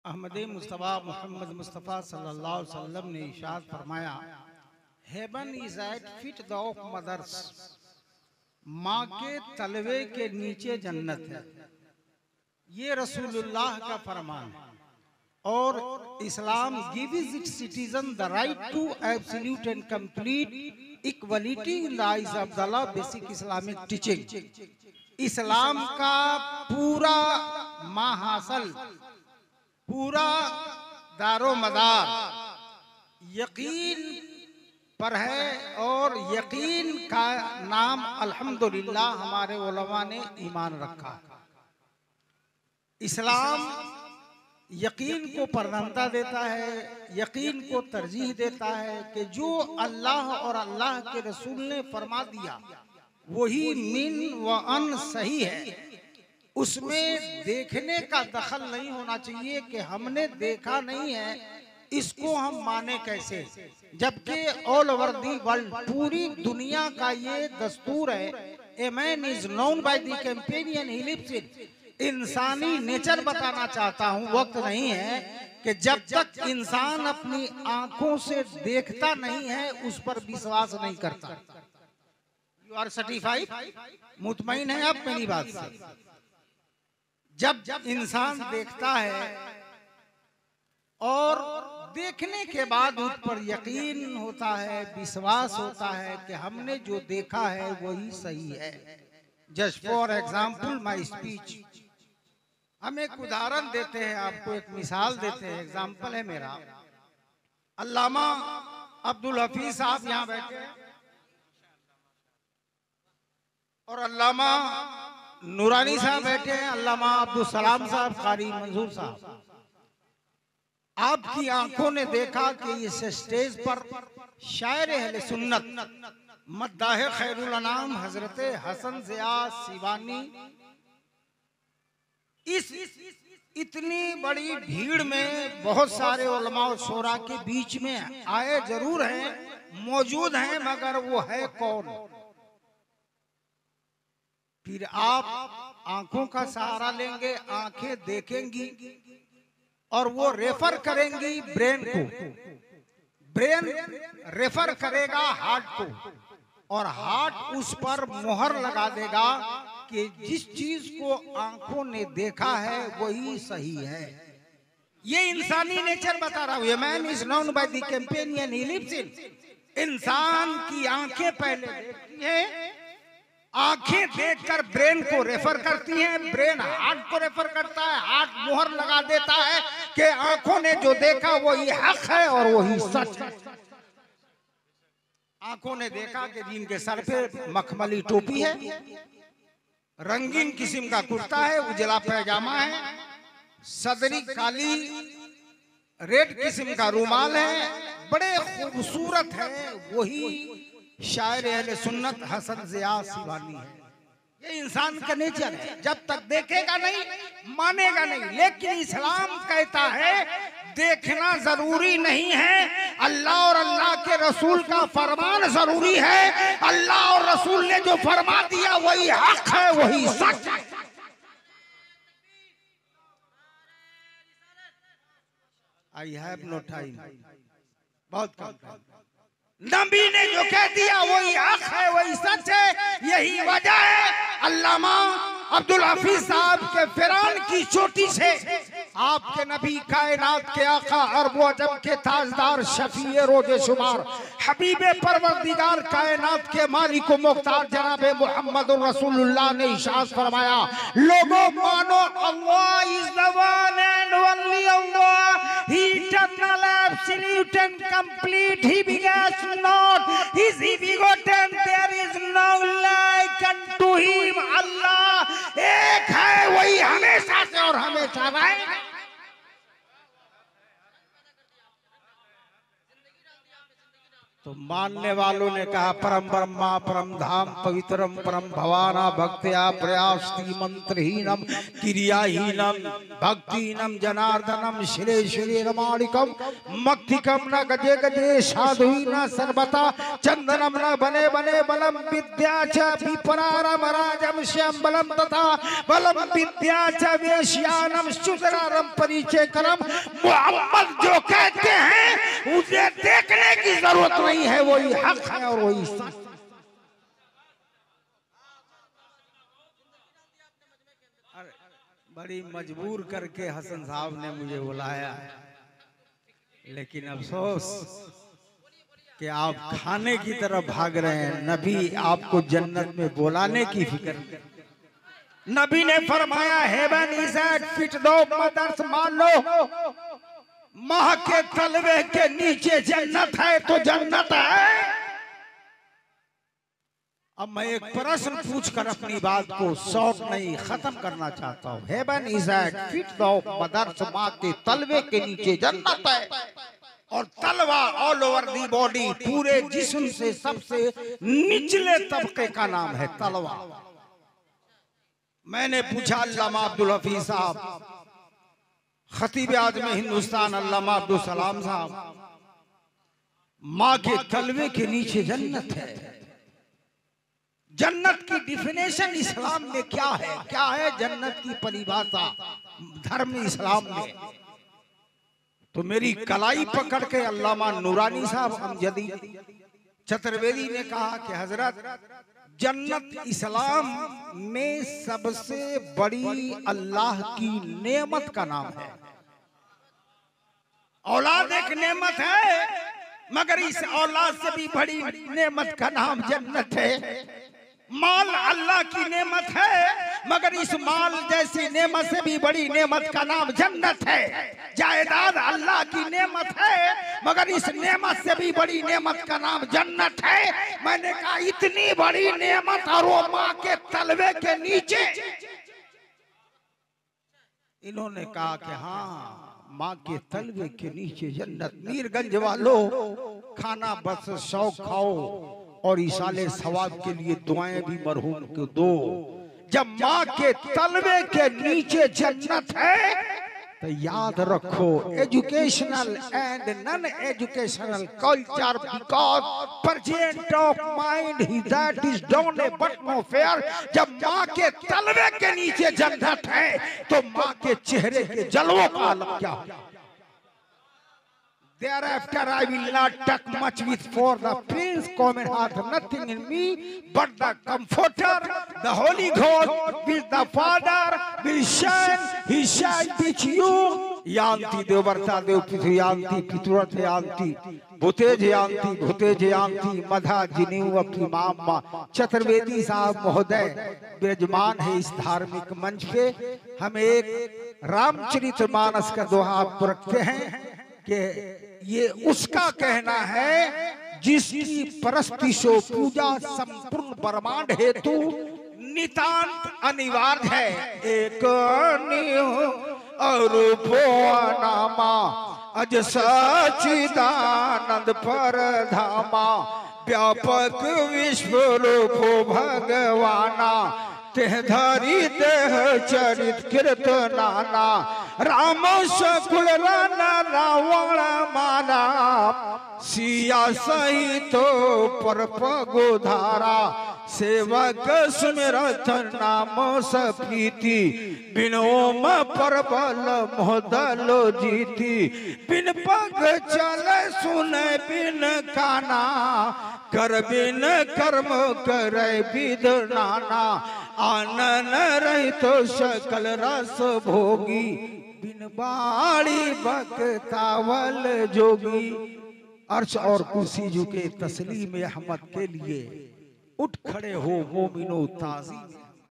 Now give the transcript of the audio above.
अहमद मुस्तफ़ा मोहम्मद मुस्तफ़ा सल्लल्लाहु अलैहि वसल्लम ने इरशाद फरमाया, heaven is at feet the of mothers, माँ के तलवे के नीचे जन्नत है। ये रसूलुल्लाह का फरमान है। और Islam gives its citizen the right to absolute and complete equality in the eyes of the law, basic Islamic teaching. Islam का पूरा माहासल, पूरा दारो मदार यकीन पर है, और यकीन का नाम अल्हम्दुलिल्लाह हमारे उलमा ने ईमान रखा। इस्लाम यकीन को प्राथमिकता देता है, यकीन को तरजीह देता है कि जो अल्लाह और अल्लाह के रसूल ने फरमा दिया वही मिन व अन सही है। उसमें देखने का दखल नहीं होना चाहिए कि हमने देखा नहीं है, इसको हम माने कैसे, जबकि ऑल ओवर दी वर्ल्ड, पूरी दुनिया का ये दस्तूर है, a man is known by the companion he lives in. इंसानी नेचर बताना चाहता हूं, वक्त नहीं है कि जब तक इंसान अपनी आंखों से देखता नहीं है उस पर विश्वास नहीं करता। यू आर सर्टिफाइड, मुतमईन है आप मेरी बात से। जब इंसान देखता है और देखने के बाद उस पर यकीन होता है, विश्वास होता है कि हमने जो देखा है वही सही है। Just for example my speech, हम एक उदाहरण देते हैं, आपको एक मिसाल देते हैं, एग्जाम्पल है मेरा। अल्लामा अब्दुल हफीज साहब यहाँ बैठे हैं और अल्लामा नूरानी साहब बैठे हैं, अल्लामा अब्दुल सलाम साहब, कारी मंजूर साहब। आपकी आंखों ने देखा कि इस स्टेज पर शायर अहले सुन्नत मद्दाह खैरुल अनाम हजरत हसन ज़िया सिवानी इस इतनी बड़ी भीड़ में बहुत सारे उलमा और शोरा के बीच में आए जरूर हैं, मौजूद हैं, मगर वो है कौन? फिर आप आंखों का सहारा लेंगे, आंखें देखेंगी और वो रेफर करेंगी ब्रेन को, ब्रेन रेफर करेगा हार्ट को, और हार्ट उस पर मोहर लगा देगा कि जिस चीज को आंखों ने देखा है वही सही है। ये इंसानी नेचर बता रहा हूं। Man is known by the companion he lives in. इंसान की आंखें पहले देखती हैं, आंखें देखकर ब्रेन को रेफर करती हैं, ब्रेन हार्ट को रेफर करता है, हार्ट मोहर लगा देता है कि आंखों ने जो देखा वही हक है और वही सच है। आंखों ने देखा कि जिनके सर पे मखमली टोपी है, रंगीन किस्म का कुर्ता है, उजला पैजामा है, सदरी काली रेड किस्म का रुमाल है, बड़े खूबसूरत है, वही शायर अहले सुन्नत हसन ज़िया सिवानी है। ये इंसान का नेचर है, जब तक देखेगा नहीं मानेगा नहीं। लेकिन इस्लाम कहता है देखना जरूरी नहीं है, अल्लाह और अल्लाह के रसूल का फरमान जरूरी है। अल्लाह और रसूल ने जो फरमा दिया वही हक है, वही सच है। आई हैव नो टाइम, बहुत कम। नबी ने जो कह दिया वही हक है, वही सच है। यही वजह है अल्लामा अब्दुल हफीज साहब के फिरान की चोटी से आपके नबी कायनात के आका अरब अजम के ताजदार शफीए रोज़े शुमार हबीबे परवरदिगार कायनात के मालिक मुख्तार जनाब मोहम्मद रसूलुल्लाह ने इरशाद फरमाया, लोगों मानो Allah is the one and only Allah, he eternal absolute and complete, he begets not, he is begotten, there is no like unto him। अल्लाह एक है, वही हमेशा से और हमेशा रहेगा। तो मानने वालों ने कहा परम ब्रह्मा परम धाम पवित्रम परम भवाना भक्त्या प्रयास्ति मंत्रहीनम क्रियाहीनम भक्तिहीनम जनार्दनम श्री श्री रमाणिकम मक्तिकम न गजे गजे साधुई न सर्वता चंदनम न बने बने बलम विद्या च विपरारम राजम श्याम बलम तथा बलम विद्या च वेश्यानम सुतरारम परिचय करम। मोहम्मद जो कहते हैं उसे देखने की जरूरत नहीं है, वही हक है और वही सच। बड़ी मजबूर करके हसन साहब ने मुझे बुलाया, लेकिन अफसोस कि आप खाने की तरफ भाग रहे हैं। नबी आपको जन्नत में बुलाने की फिक्र। नबी ने फरमाया हेवन इज एट फीट दो मदर्स, मान लो माँ के तलवे के नीचे जन्नत है तो जन्नत है। अब मैं एक प्रश्न पूछकर अपनी बात को शॉर्ट नहीं खत्म करना चाहता हूँ। हेवन इज एट फीट दो मदर्स, माँ के तलवे के नीचे जन्नत है। और तलवा ऑल ओवर दी बॉडी, पूरे जिस्म से सबसे निचले तबके का नाम है तलवा। मैंने पूछा अल्लामा अब्दुल हफीज साहब, खतीब आज़म हिंदुस्तान अल्लामा अब्दुल सलाम साहब, माँ के तलवे के नीचे जन्नत है, जन्नत की डिफिनेशन इस्लाम में क्या है? क्या है जन्नत की परिभाषा धर्म इस्लाम में? तो मेरी कलाई पकड़ के अल्लामा नूरानी साहब अमजदी चतुर्वेदी ने कहा कि हजरत जन्नत इस्लाम में सबसे बड़ी अल्लाह की नेमत का नाम है। औलाद एक नेमत है, मगर इस औलाद से भी बड़ी नेमत का नाम जन्नत है। माल अल्लाह की नेमत है, मगर इस माल जैसी नेमत से भी बड़ी नेमत का नाम जन्नत है। जायदाद अल्लाह की नेमत है, मगर इस नेमत से भी बड़ी नेमत का नाम जन्नत है। मैंने कहा इतनी बड़ी नेमत और वो माँ के तलवे के नीचे। इन्होंने कहा कि हाँ, माँ के तलवे के नीचे जन्नत। मीरगंज वालों, खाना बस शौक खाओ और इसाले सवाब के लिए दुआएं भी मरहूम को दो। जब माँ के तलवे के नीचे जन्नत है तो याद रखो educational and non educational culture because present of mind he that is down a but no fair. जब माँ के तलवे के नीचे जन्नत है तो माँ के चेहरे के जलवों का आलम क्या होगा? Thereafter I will not talk much with, for the Prince common hath nothing in me but the Comforter, the Holy Ghost, with the Father will shine, He shall teach you. Yanti devarta dev pithuyanti piturate yanti भूतेज यांति भूतेज यांति मधा जिन्यू अपनी मामा। चतुर्वेदी साहब महोदय विराजमान है इस धार्मिक मंच पे। हम एक रामचरितमानस का दोहा आपको रखते हैं कि ये उसका कहना है जिसकी परस्तिशो पूजा संपूर्ण ब्रह्मांड हेतु नितांत अनिवार्य है। एक अरूपो नामा अज सच्चिदानंद पर धामा व्यापक विश्व रूपो भगवाना तेह धरी देह चरित कृत नाना राम सकुल राना रावण मारा सिया सहित पर पगोधारा सेवक स्मृत नाम सप्रीति बिनोम परबल मोहदलो जीती बिन पग चल सुन बिन काना कर बिन कर्म करे विद नाना आनन रहित सकल रस भोगी बिन बाड़ी बकतावल जोगी। अर्श और कुर्सी झुके तस्लीम अहमद के लिए उठ खड़े हो मोमिनो ताज़ीम।